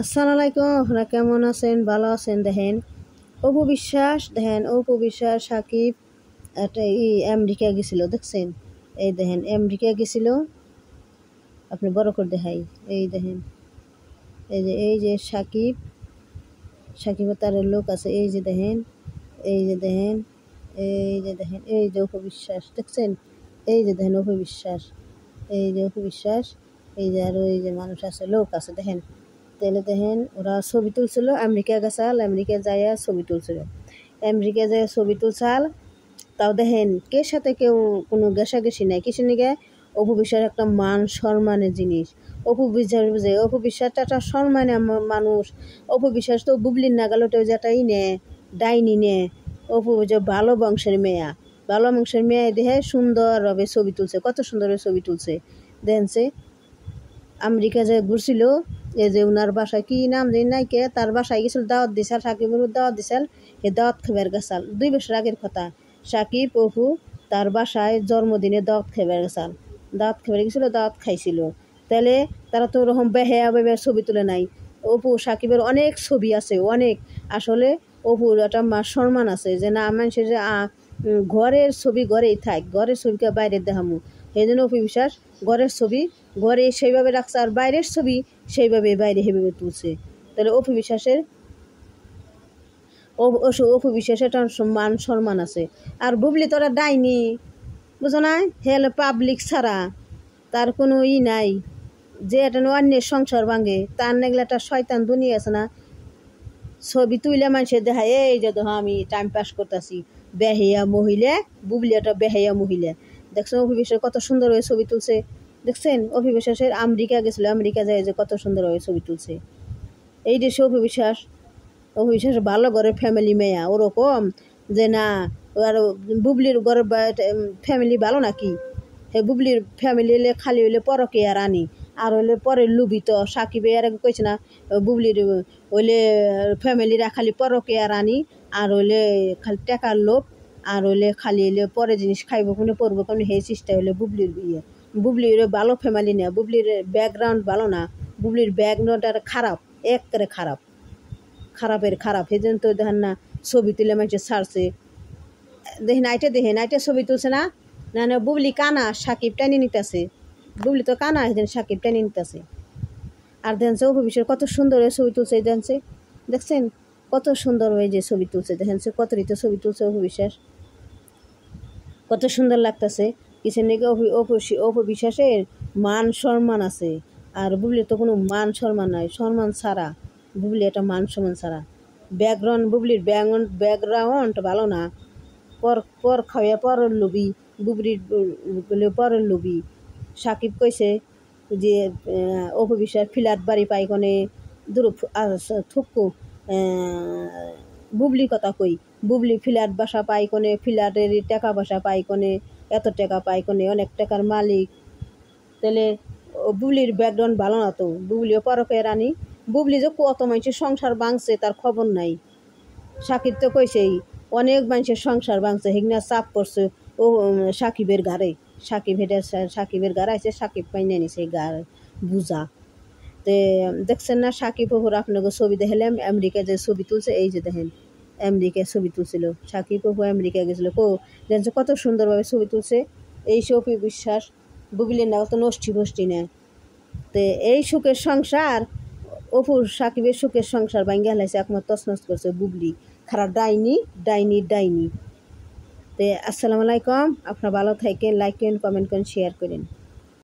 আসসালামু আলাইকুম। আপনারা কেমন আছেন? ভালো আছেন? দেখেন অপু বিশ্বাস, দেখেন অপু বিশ্বাস সাকিব একটা আমেরিকা গেছিল, দেখছেন? এই দেখেন আমেরিকা গেছিল, আপনি বড় করে দেখাই। এই দেখেন, এই যে সাকিব তার লোক আছে, এই যে দেখেন, এই যে দেখেন, এই যে অপু বিশ্বাস, দেখছেন? এই যে দেখেন অপু বিশ্বাস, এই যে অপু বিশ্বাস, এই যে আরো এই যে মানুষ আছে, লোক আছে, দেখেন। তাহলে দেখেন ওরা ছবি তুলছিল, আমেরিকা গেছাল, আমেরিকা যাইয়া ছবি তুলছিল, আমেরিকা যায় ছবি তুলছাল। তাও দেখেন কে সাথে কেউ কোনো ঘেঁষাঘেঁষি নাই, কিছু নিকে। অপু বিশ্বাস একটা মান সম্মানের জিনিস। অপু বিশ্বাস বুঝে, অপু বিশ্বাসটা একটা সম্মানের মানুষ। অপু বিশ্বাস তো বুবলির নাগালতেও যেটাই নে, ডাইনি নে। অপু যে ভালো বংশের মেয়া, ভালো বংশের মেয়ে দেখে সুন্দরভাবে ছবি তুলছে, কত সুন্দরভাবে ছবি তুলছে। দেখেনছে আমেরিকা যে ঘুরছিল, এই যে উনার বাসায় কি নাম জানি নাইকে, তার বাসায় গেছিল, দাওয়াত দিছাল, সাকিবের দাওয়াত দিছাল। এ দাওয়াত খাবার গেছাল 2 বছর আগের কথা। সাকিব অপু তার বাসায় জন্মদিনে দাওয়াত খাবার গেছাল, দাওয়াত খাবার গেছিল, দাওয়াত খাইছিল। তাহলে তারা তো ওরকম বেহেয়া বেবে ছবি তুলে নাই। অপু সাকিবের অনেক ছবি আছে, অনেক। আসলে অপুর একটা সম্মান আছে যে না, মানুষের যে ঘরের ছবি ঘরেই থাক, ঘরের ছবিকে বাইরে দেখামু। সেই জন্য অপু বিশ্বাস ঘরের ছবি ঘরে সেইভাবে রাখছে, আর বাইরের ছবি সেইভাবে বাইরে সেভাবে তুলছে। তাহলে অপু বিশ্বাসের একটা মান সম্মান আছে। আর বুবলি তোরা ডাইনি, বুঝো না? হেলে পাবলিক ছাড়া তার কোনো নাই, যে এটা অন্যের সংসার ভাঙে, তার নাগলে একটা শয়তান দুনিয়া আছে না। ছবি তুইলে মানুষের দেখায়, এই যে দেখো আমি টাইম পাস করতেছি। বেহেয়া মহিলা, বুবলি একটা বেহেয়া মহিলা। দেখছেন অপু বিশ্বাস কত সুন্দর হয়ে ছবি তুলছে, দেখছেন? অপু বিশ্বাসের আমেরিকা গেছিল, আমেরিকা যায় যে কত সুন্দর হয়ে ছবি তুলছে। এই দেশে অপু বিশ্বাস ভালো ঘরের ফ্যামিলি মেয়া, ওরকম যে না আর বুবলির ঘরের ফ্যামিলি ভালো নাকি? হে বুবলির ফ্যামিলি হলে খালি হইলে পরকে আর আনি, আর হইলে পরের লুবিত। সাকিবে আর কইছে না, বুবলির হইলে ফ্যামিলিরা খালি পরকে আর আনি, আর হইলে খালি টাকার লোভ, আর হইলে খালি হইলে পরে জিনিস খাইব কোনে পরবো কোনে, সেই চেষ্টা হইলে বুবলির বিয়ে। বুবলির ভালো ফ্যামিলি না, বুবলির ব্যাকগ্রাউন্ড ভালো না, বুবলির ব্যাকগ্রাউন্ড খারাপ, একেবারে খারাপ, খারাপের খারাপ। সেই জন্য তো দেখেন না ছবি তুলে মানুষের ছাড়ছে। দেখেন আইটা ছবি তুলছে না, না না বুবলি কানা, সাকিব টানি নিতেছে। বুবলি তো কানা, সেদিন সাকিব টানি নিতেছে। আর দেখছে অপু বিশ্বাস কত সুন্দর হয়ে ছবি তুলছে, দেখছে, দেখছেন কত সুন্দর হয়ে যে ছবি তুলছে, দেখেনছে কত রীতে ছবি তুলছে অপু বিশ্বাস, কত সুন্দর লাগতেছে। কিছু নাকি অপু বিশ্বাসের মান সম্মান আছে, আর বুবলির তো কোনো মান সম্মান নাই, সম্মান ছাড়া। বুবলি একটা মান সম্মান ছাড়া, ব্যাকগ্রাউন্ড, বুবলির ব্যাকগ্রাউন্ড ভালো না। পর খাওয়া পরের লবি, বুবলির পরের লবি। সাকিব কইছে যে অপু বিশ্বাস ফ্ল্যাট বাড়ি পাইকনে দূর থুকু, বুবলি কথা কই, বুবলি ফ্ল্যাট বাসা পাইকনে, ফ্ল্যাটের টাকা পয়সা পাইকনে, এত টাকা পাইকনে, অনেক টাকার মালিক। তাহলে বুবলির ব্যাকগ্রাউন্ড ভালো না তো, বুবলিও পরকে রানি। বুবলি যে কত মানুষের সংসার ভাঙছে তার খবর নাই। সাকিব তো কইছেই অনেক মানুষের সংসার ভাঙছে, হিগনা চাপ পড়ছে ও সাকিবের ঘাড়ে। সাকিবের ঘাড়ে আছে, সাকিব পাইনে নিছে গার বুঝা। তে দেখছেন না সাকিব ওপর আপনাকে ছবি দেখালাম, আমেরিকা যে ছবি তুলছে, এই যে দেখেন আমেরিকায় ছবি তুলছিল সাকিব অপু, আমেরিকা গেছিল দেখছে কত সুন্দরভাবে ছবি তুলছে। এই অপু বিশ্বাস বুবলির না কত নষ্টি ফষ্টি নেয়। তে এই সুখের সংসার, অপুর সাকিবের সুখের সংসার ভাঙ্গা হেলাইছে, একমাত্র তছনছ করছে বুবলি, খারাপ ডাইনি ডাইনি ডাইনি। তে আসসালামু আলাইকুম, আপনারা ভালো থাকেন, লাইক করেন, কমেন্ট করেন, শেয়ার করেন।